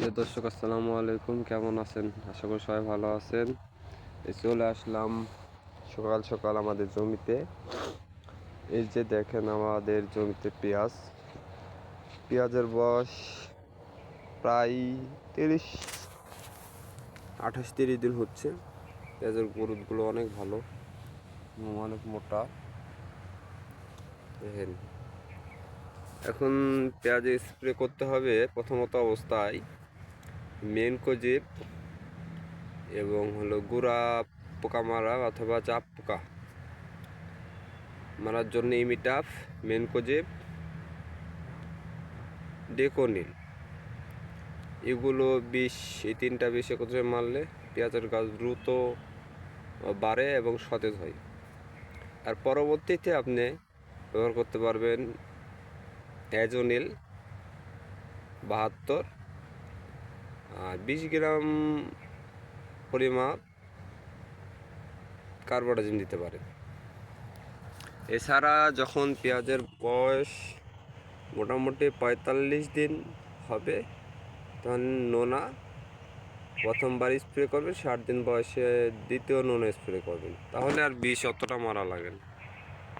প্রিয় দর্শক, আসসালামু আলাইকুম। কেমন আছেন? আশা করি সবাই ভালো আছেন। চলে আসলাম সকাল সকাল আমাদের জমিতে। এই যে দেখেন, আমাদের জমিতে পেঁয়াজের বয়স প্রায় 28-30 দিন হচ্ছে। পেঁয়াজের গ্রোথগুলো অনেক ভালো, অনেক মোটা। দেখেন, এখন পেঁয়াজে স্প্রে করতে হবে প্রথমত অবস্থায় মেনকোজেব এবং গুড়া পোকা মারা অথবা চাপ পোকা মারার জন্য ইমিটাফ, মেনকোজেব, ডেকোনিল, এগুলো এই তিনটা বিষ একত্রে মারলে পেঁয়াজের গাছ দ্রুত বাড়ে এবং সতেজ হয়। আর পরবর্তীতে আপনি ব্যবহার করতে পারবেন অ্যাজোনিল 72 আর 20 গ্রাম পরিমাপ কার্বোডাজিম দিতে পারেন। এছাড়া যখন পেঁয়াজের বয়স মোটামুটি 45 দিন হবে, তখন নোনা প্রথমবার স্প্রে করবেন। 60 দিন বয়সে দ্বিতীয় নোনা স্প্রে করবেন, তাহলে আর বিষ অতটা মারা লাগে না।